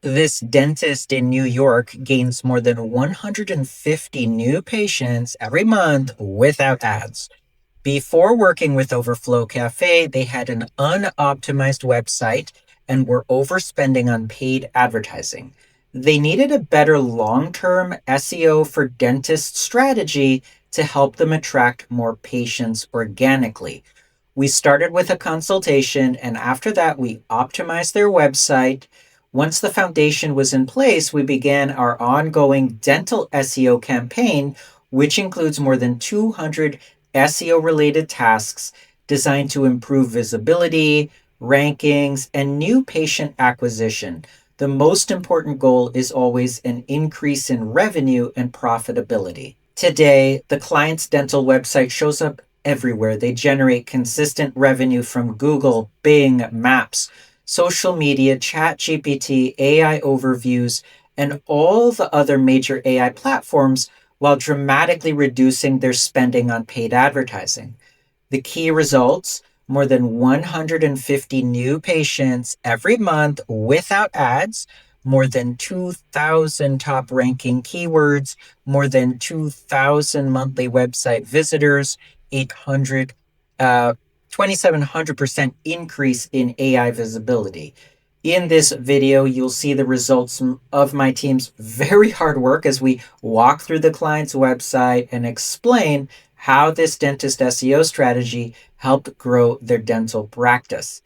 This dentist in New York gains more than 150 new patients every month without ads. Before working with Overflow Cafe, they had an unoptimized website and were overspending on paid advertising. They needed a better long term SEO for dentist strategy to help them attract more patients organically. We started with a consultation, and after that, we optimized their website. Once the foundation was in place, we began our ongoing dental SEO campaign, which includes more than 200 SEO related tasks designed to improve visibility, rankings, and new patient acquisition. The most important goal is always an increase in revenue and profitability. Today, the client's dental website shows up everywhere. They generate consistent revenue from Google, Bing, Maps, social media, ChatGPT, AI overviews, and all the other major AI platforms while dramatically reducing their spending on paid advertising. The key results: more than 150 new patients every month without ads, more than 2,000 top ranking keywords, more than 2,000 monthly website visitors, 800, 2,700% increase in AI visibility. In this video, you'll see the results of my team's very hard work as we walk through the client's website and explain how this dentist SEO strategy helped grow their dental practice.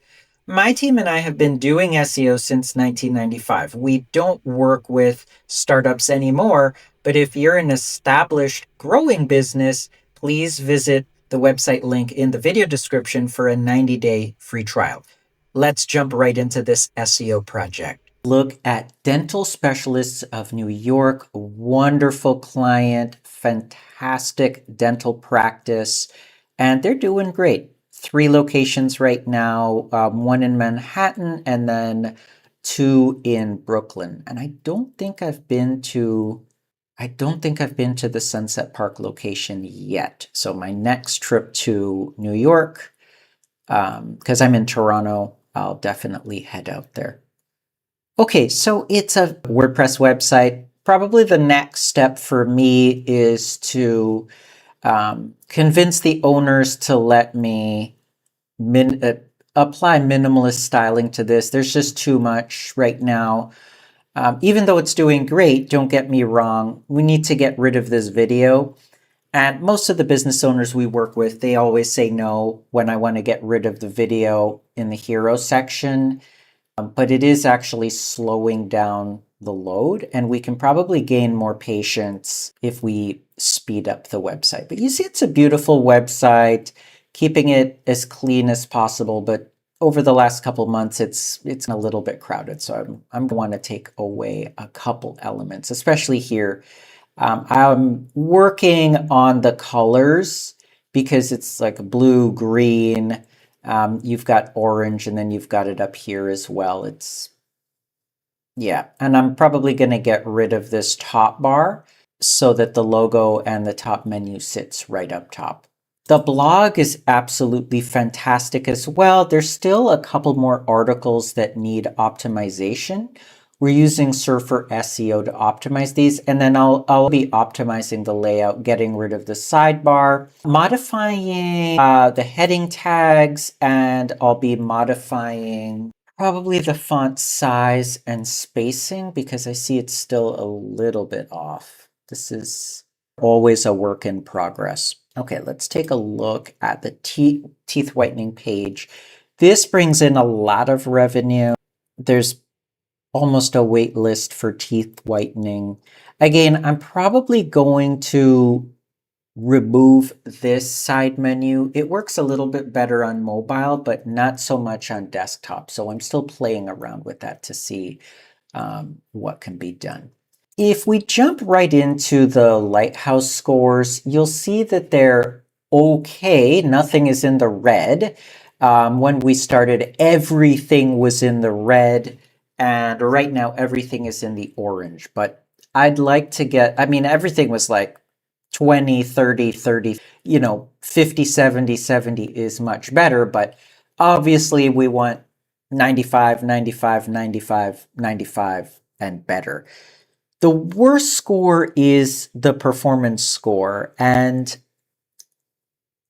My team and I have been doing SEO since 1995. We don't work with startups anymore, but if you're an established, growing business, please visit the website link in the video description for a 90-day free trial. Let's jump right into this SEO project. Look at Dental Specialists of New York, wonderful client, fantastic dental practice, and they're doing great. 3 locations right now, one in Manhattan and then 2 in Brooklyn. And I don't think I've been to the Sunset Park location yet. So my next trip to New York, because I'm in Toronto, I'll definitely head out there. Okay, so it's a WordPress website. Probably the next step for me is to convince the owners to let me apply minimalist styling to this. There's just too much right now. Even though it's doing great, don't get me wrong, we need to get rid of this video. And most of the business owners we work with, they always say no when I want to get rid of the video in the hero section. But it is actually slowing down the load, and we can probably gain more patience if we speed up the website. But you see, it's a beautiful website, keeping it as clean as possible. But over the last couple months, it's a little bit crowded. So I'm going to want to take away a couple elements, especially here. I'm working on the colors because it's like blue, green. You've got orange, and then you've got it up here as well. And I'm probably going to get rid of this top bar so that the logo and the top menu sits right up top. The blog is absolutely fantastic as well. There's still a couple more articles that need optimization. We're using Surfer SEO to optimize these, and then I'll be optimizing the layout, getting rid of the sidebar, modifying the heading tags, and I'll be modifying probably the font size and spacing because I see it's still a little bit off. This is always a work in progress. Okay, let's take a look at the teeth whitening page. This brings in a lot of revenue. There's almost a wait list for teeth whitening. Again, I'm probably going to remove this side menu. It works a little bit better on mobile, but not so much on desktop. So I'm still playing around with that to see what can be done. If we jump right into the Lighthouse scores, you'll see that they're okay. Nothing is in the red. When we started, everything was in the red. And right now, everything is in the orange. But I'd like to get, everything was like 20, 30, 30, 50, 70, 70 is much better. But obviously, we want 95, 95, 95, 95. and better. The worst score is the performance score, and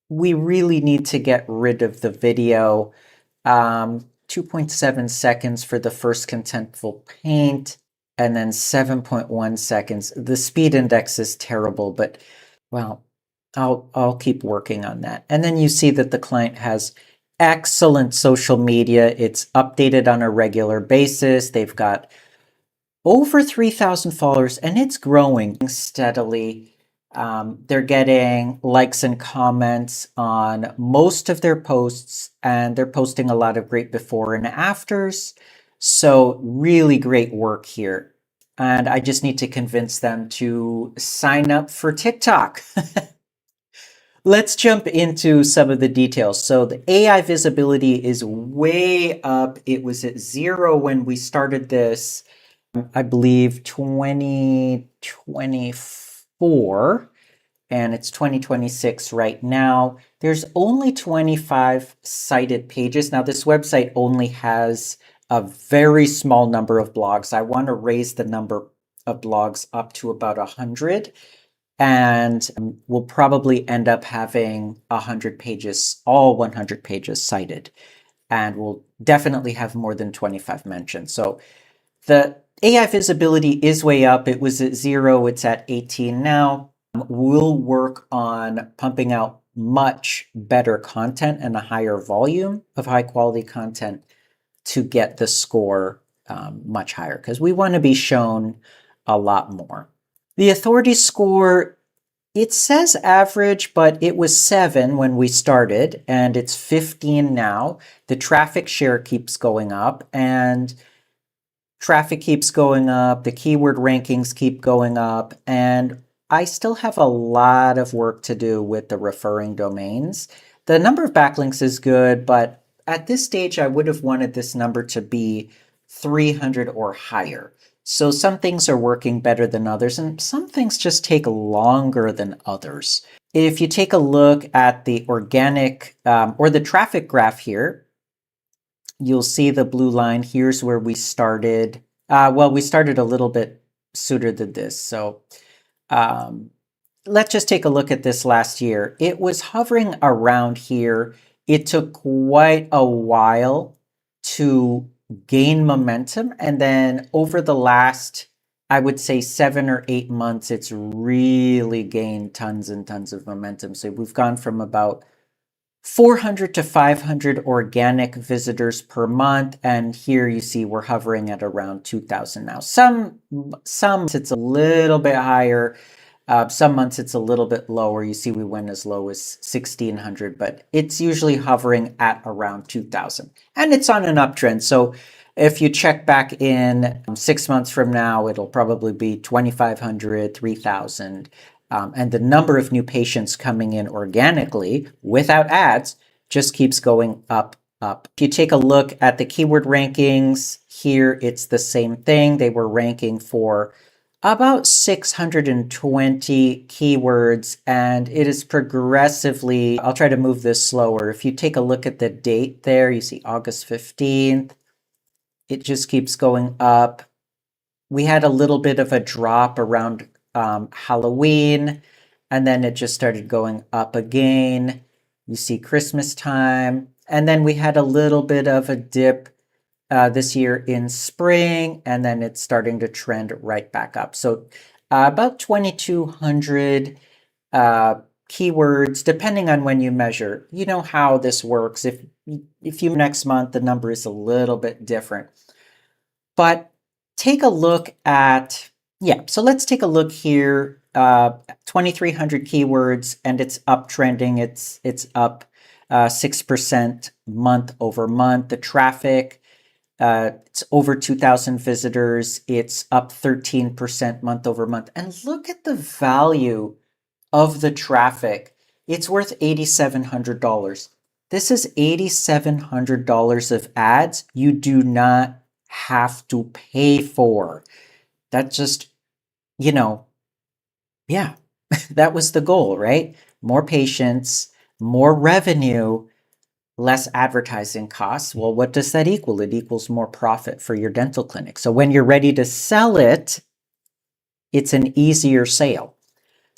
we really need to get rid of the video. 2.7 seconds for the first contentful paint, and then 7.1 seconds. The speed index is terrible, but well, I'll keep working on that. And then you see that the client has excellent social media. It's updated on a regular basis. They've got over 3,000 followers, and it's growing steadily. They're getting likes and comments on most of their posts, and they're posting a lot of great before and afters. So really great work here. And I just need to convince them to sign up for TikTok. Let's jump into some of the details. So the AI visibility is way up. It was at 0 when we started this, I believe 2024, and it's 2026 right now. There's only 25 cited pages. Now, this website only has a very small number of blogs. I want to raise the number of blogs up to about 100. And we'll probably end up having 100 pages, all 100 pages cited. And we'll definitely have more than 25 mentions. So the AI visibility is way up. It was at 0, it's at 18 now. We'll work on pumping out much better content and a higher volume of high quality content to get the score much higher, because we want to be shown a lot more. The authority score, it says average, but it was 7 when we started, and it's 15 now. The traffic share keeps going up, and traffic keeps going up. The keyword rankings keep going up, and I still have a lot of work to do with the referring domains. The number of backlinks is good, but at this stage, I would have wanted this number to be 300 or higher. So some things are working better than others, and some things just take longer than others. If you take a look at the organic or the traffic graph here, you'll see the blue line. Here's where we started. Well, we started a little bit sooner than this. So let's just take a look at this last year. It was hovering around here. It took quite a while to gain momentum. And then over the last, I would say 7 or 8 months, it's really gained tons and tons of momentum. So we've gone from about 400 to 500 organic visitors per month. And here you see we're hovering at around 2,000 now. Some months it's a little bit higher. Some months it's a little bit lower. You see we went as low as 1,600, but it's usually hovering at around 2,000. And it's on an uptrend. So if you check back in 6 months from now, it'll probably be 2,500, 3,000. And the number of new patients coming in organically without ads just keeps going up, up. If you take a look at the keyword rankings, here it's the same thing. They were ranking for about 620 keywords, and it is progressively, I'll try to move this slower. If you take a look at the date there, you see August 15th, it just keeps going up. We had a little bit of a drop around Halloween, and then it just started going up again. You see Christmas time, and then we had a little bit of a dip this year in spring, and then it's starting to trend right back up. So about 2,200 keywords, depending on when you measure. You know how this works. If you next month, the number is a little bit different. But take a look at, so let's take a look here. 2,300 keywords, and it's uptrending. It's up 6% month over month. The traffic, it's over 2,000 visitors. It's up 13% month over month. And look at the value of the traffic. It's worth $8,700. This is $8,700 of ads you do not have to pay for. That just, that was the goal, right? More patients, more revenue, less advertising costs. Well, what does that equal? It equals more profit for your dental clinic. So when you're ready to sell it, it's an easier sale.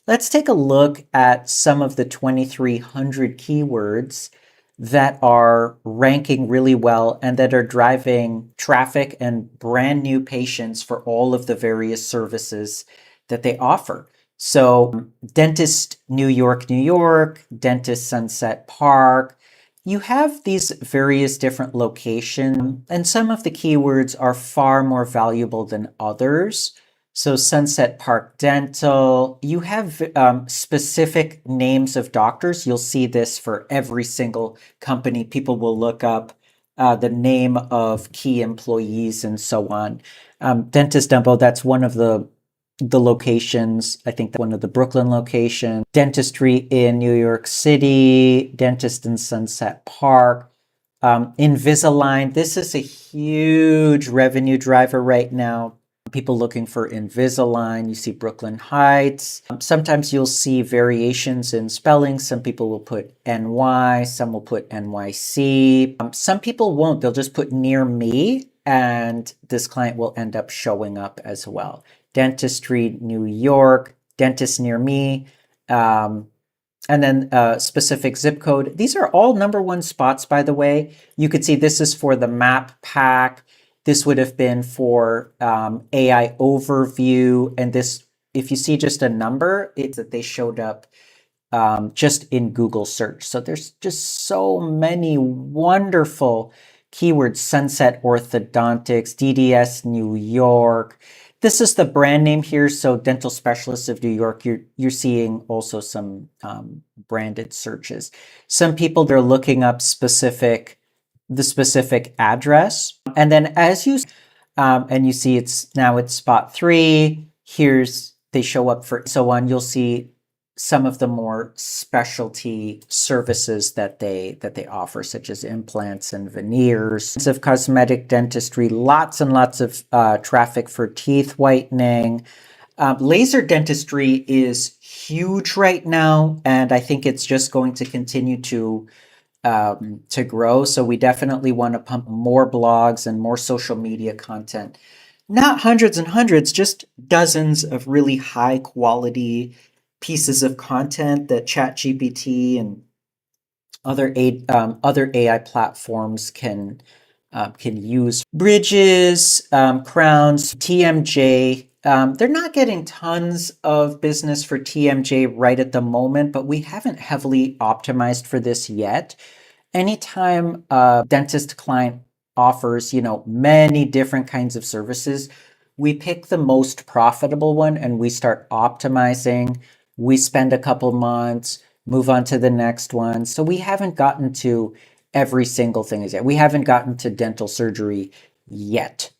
Let's take a look at some of the 2,300 keywords that are ranking really well and that are driving traffic and brand new patients for all of the various services that they offer. So dentist New York, New York, dentist Sunset Park. You have these various different locations, and some of the keywords are far more valuable than others. So Sunset Park Dental, you have specific names of doctors. You'll see this for every single company. People will look up the name of key employees and so on. Dentist Dumbo, that's one of the locations. I think one of the Brooklyn locations. Dentistry in New York City, dentist in Sunset Park. Invisalign, this is a huge revenue driver right now. People looking for Invisalign, you see Brooklyn Heights. Sometimes you'll see variations in spelling. Some people will put NY, some will put NYC. Some people won't, they'll just put near me, and this client will end up showing up as well. Dentistry, New York, dentist near me, and then specific zip code. These are all #1 spots, by the way. You could see this is for the map pack. This would have been for AI overview. And this, if you see just a number, it's that they showed up just in Google search. So there's just so many wonderful keywords. Sunset Orthodontics, DDS New York. This is the brand name here. So Dental Specialists of New York, you're seeing also some branded searches. Some people, they're looking up the specific address. And then as you, and you see it's spot 3, they show up for so on, you'll see some of the more specialty services that they offer, such as implants and veneers, of cosmetic dentistry, lots and lots of traffic for teeth whitening. Laser dentistry is huge right now, and I think it's just going to continue to grow. So we definitely want to pump more blogs and more social media content. Not hundreds and hundreds, just dozens of really high quality pieces of content that ChatGPT and other AI platforms can use. Bridges, crowns, TMJ. They're not getting tons of business for TMJ right at the moment, but we haven't heavily optimized for this yet. Anytime a dentist client offers, many different kinds of services, we pick the most profitable one and we start optimizing. We spend a couple months, move on to the next one. So we haven't gotten to every single thing yet. We haven't gotten to dental surgery yet.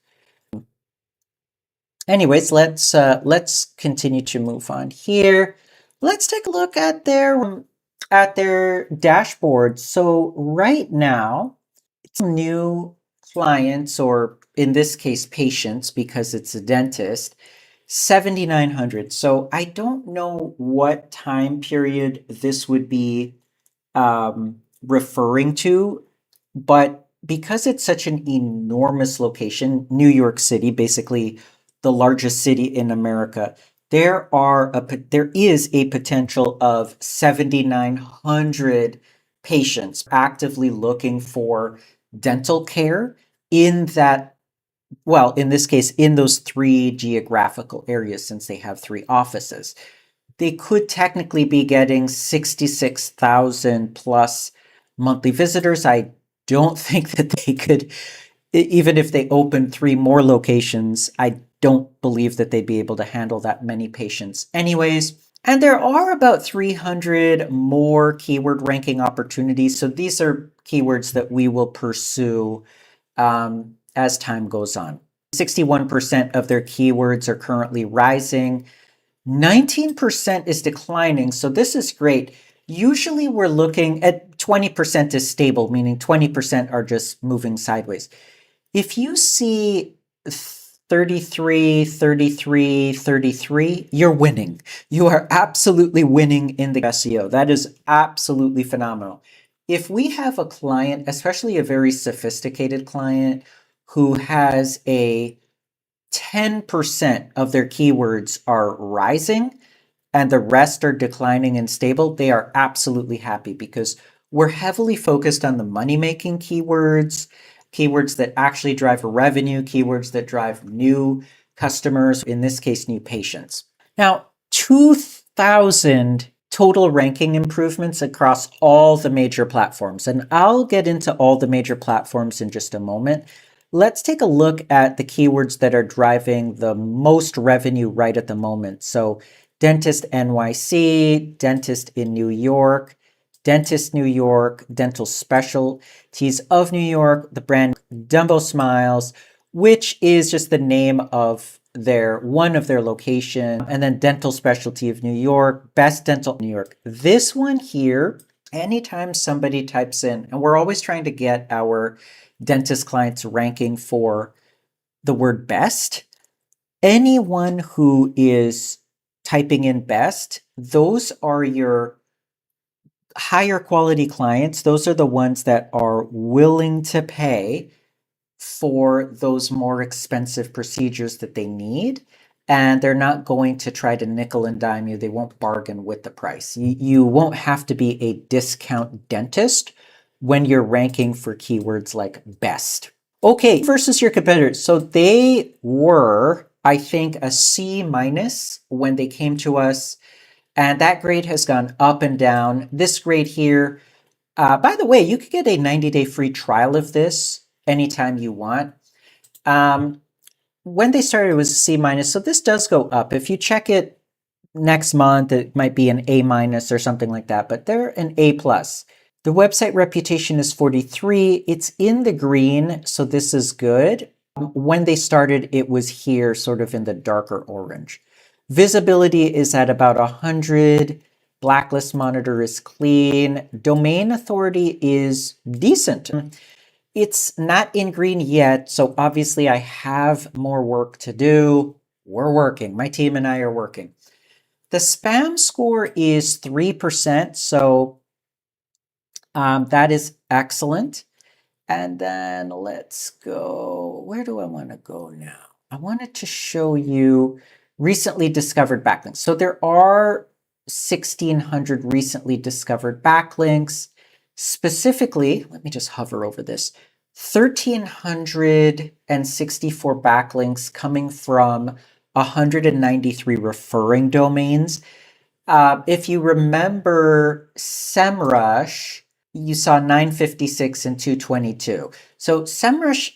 Anyways, let's continue to move on here. Let's take a look at their dashboard. So right now, it's new clients, or in this case, patients, because it's a dentist, 7,900. So I don't know what time period this would be referring to, but because it's such an enormous location, New York City, basically the largest city in America, there is a potential of 7,900 patients actively looking for dental care in that, well, in this case, in those 3 geographical areas, since they have 3 offices. They could technically be getting 66,000 plus monthly visitors. I don't think that they could, even if they opened 3 more locations, I don't believe that they'd be able to handle that many patients anyways. And there are about 300 more keyword ranking opportunities. So these are keywords that we will pursue as time goes on. 61% of their keywords are currently rising. 19% is declining. So this is great. Usually we're looking at 20% is stable, meaning 20% are just moving sideways. If you see 33, 33, 33, you're winning. You are absolutely winning in the SEO. That is absolutely phenomenal. if we have a client, especially a very sophisticated client, who has a 10% of their keywords are rising and the rest are declining and stable, they are absolutely happy because we're heavily focused on the money-making keywords, keywords that actually drive revenue, keywords that drive new customers, in this case, new patients. Now, 2,000 total ranking improvements across all the major platforms. And I'll get into all the major platforms in just a moment. Let's take a look at the keywords that are driving the most revenue right at the moment. So dentist NYC, dentist in New York, dentist New York, dental specialties of New York, the brand Dumbo Smiles, which is just the name of one of their location, and then dental specialty of New York, best dental New York. This one here, anytime somebody types in, and we're always trying to get our dentist clients ranking for the word best, anyone who is typing in best, those are your higher quality clients. Those are the ones that are willing to pay for those more expensive procedures that they need. And they're not going to try to nickel and dime you. They won't bargain with the price. You won't have to be a discount dentist when you're ranking for keywords like best. Okay, versus your competitors. So they were, I think, a C minus when they came to us. And that grade has gone up and down. This grade here, by the way, you could get a 90-day free trial of this anytime you want. When they started, it was a C minus, so this does go up. If you check it next month, it might be an A minus or something like that, but they're an A plus. The website reputation is 43. It's in the green, so this is good. When they started, it was here, sort of in the darker orange. Visibility is at about 100. Blacklist monitor is clean. Domain authority is decent. It's not in green yet, so obviously I have more work to do. We're working. My team and I are working. The spam score is 3%, so that is excellent. And then let's go, where do I want to go now? I wanted to show you recently discovered backlinks. So there are 1,600 recently discovered backlinks. Specifically, let me just hover over this, 1,364 backlinks coming from 193 referring domains. If you remember SEMrush, you saw 956 and 222. So SEMrush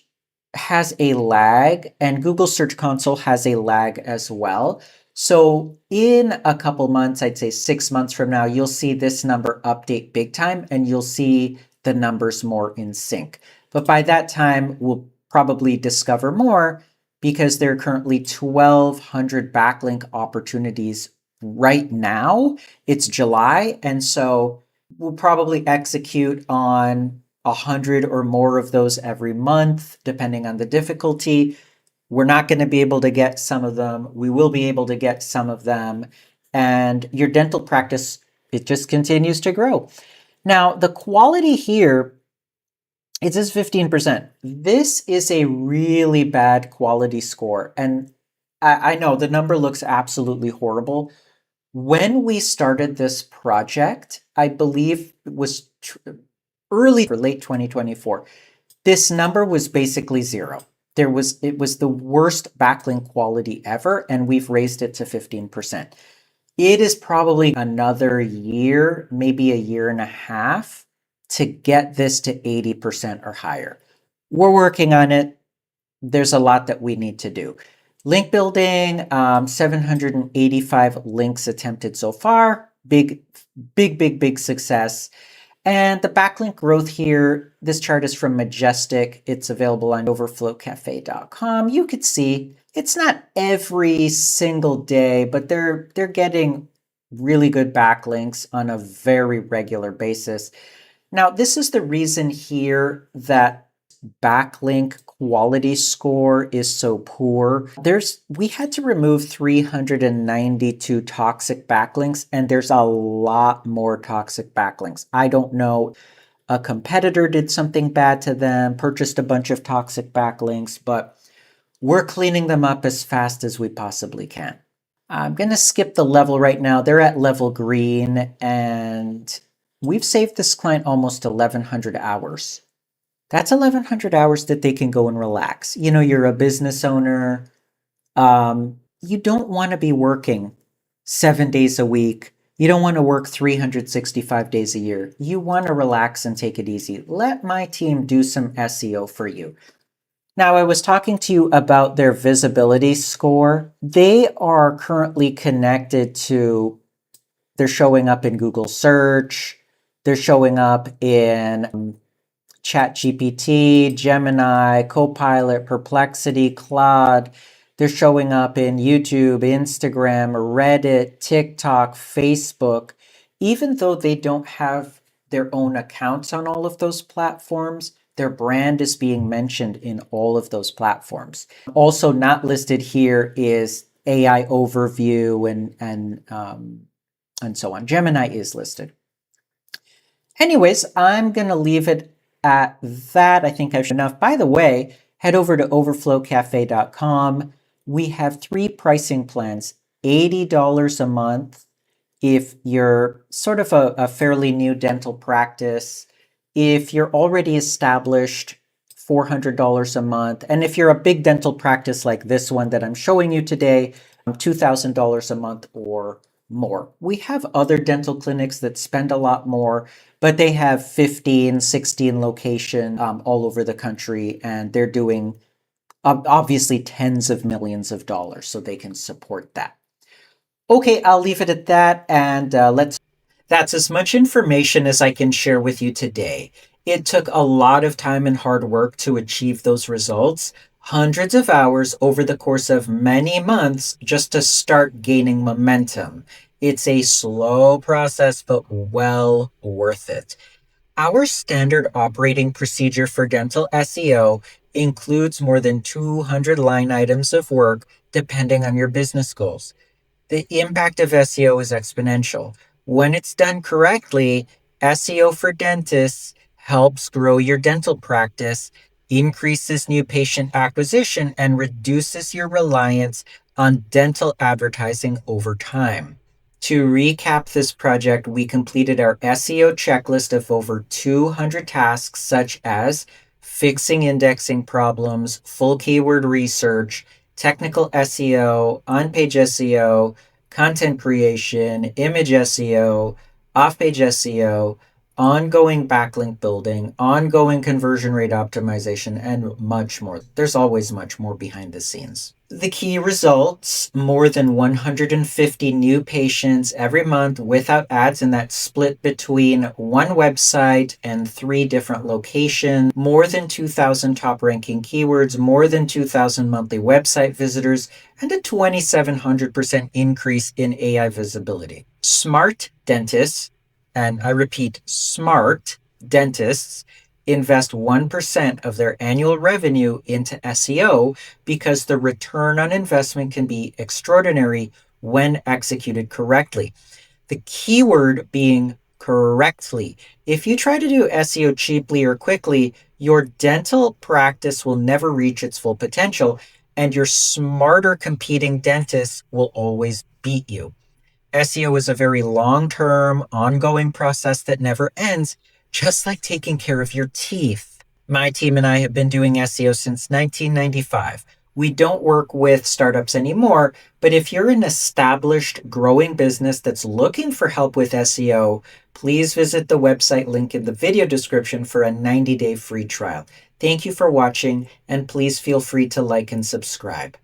has a lag, and Google Search Console has a lag as well. So in a couple months, I'd say 6 months from now, you'll see this number update big time, and you'll see the numbers more in sync. But by that time, we'll probably discover more because there are currently 1,200 backlink opportunities right now. It's July, and so we'll probably execute on 100 or more of those every month, depending on the difficulty. We're not going to be able to get some of them. We will be able to get some of them. And your dental practice, it just continues to grow. Now, the quality here, it says 15%. This is a really bad quality score. And I know the number looks absolutely horrible. When we started this project, I believe it was early or late 2024, this number was basically zero. It was the worst backlink quality ever, and we've raised it to 15%. It is probably another year, maybe a year and a half, to get this to 80% or higher. We're working on it. There's a lot that we need to do. Link building, 785 links attempted so far. Big success. And the backlink growth here, this chart is from Majestic. It's available on overflowcafe.com. You could see it's not every single day, but they're getting really good backlinks on a very regular basis. Now, this is the reason here that backlink quality score is so poor. We had to remove 392 toxic backlinks, and there's a lot more toxic backlinks. I don't know. a competitor did something bad to them, purchased a bunch of toxic backlinks, but we're cleaning them up as fast as we possibly can. I'm going to skip the level right now. They're at level green, and we've saved this client almost 1,100 hours. That's 1,100 hours that they can go and relax. You know, you're a business owner. You don't want to be working 7 days a week. You don't want to work 365 days a year. You want to relax and take it easy. Let my team do some SEO for you. Now, I was talking to you about their visibility score. They are currently connected to, they're showing up in Google search. They're showing up in ChatGPT, Gemini, Copilot, Perplexity, Claude. They're showing up in YouTube, Instagram, Reddit, TikTok, Facebook. Even though they don't have their own accounts on all of those platforms, their brand is being mentioned in all of those platforms. Also not listed here is AI overview and so on. Gemini is listed. Anyways, I'm going to leave it at that. I think I've enough. By the way, head over to overflowcafe.com. We have 3 pricing plans, $80 a month if you're sort of a fairly new dental practice. If you're already established, $400 a month. And if you're a big dental practice like this one that I'm showing you today, $2,000 a month or more. We have other dental clinics that spend a lot more, but they have 15, 16 locations all over the country, and they're doing obviously tens of millions of dollars, so they can support that. Okay, I'll leave it at that, and that's as much information as I can share with you today. It took a lot of time and hard work to achieve those results, hundreds of hours over the course of many months just to start gaining momentum. It's a slow process, but well worth it. Our standard operating procedure for dental SEO includes more than 200 line items of work depending on your business goals. The impact of SEO is exponential. When it's done correctly, SEO for dentists helps grow your dental practice, increases new patient acquisition, and reduces your reliance on dental advertising over time. To recap this project, we completed our SEO checklist of over 200 tasks, such as fixing indexing problems, full keyword research, technical SEO, on-page SEO, content creation, image SEO, off-page SEO, ongoing backlink building, ongoing conversion rate optimization, and much more. There's always much more behind the scenes. The key results, more than 150 new patients every month without ads, and that's split between one website and 3 different locations, more than 2,000 top ranking keywords, more than 2,000 monthly website visitors, and a 2,700% increase in AI visibility. Smart dentists, and I repeat, smart dentists, invest 1% of their annual revenue into SEO because the return on investment can be extraordinary when executed correctly. The keyword being correctly. If you try to do SEO cheaply or quickly, your dental practice will never reach its full potential, and your smarter competing dentists will always beat you. SEO is a very long-term, ongoing process that never ends, just like taking care of your teeth. My team and I have been doing SEO since 1995. We don't work with startups anymore, but if you're an established, growing business that's looking for help with SEO, please visit the website link in the video description for a 90-day free trial. Thank you for watching, and please feel free to like and subscribe.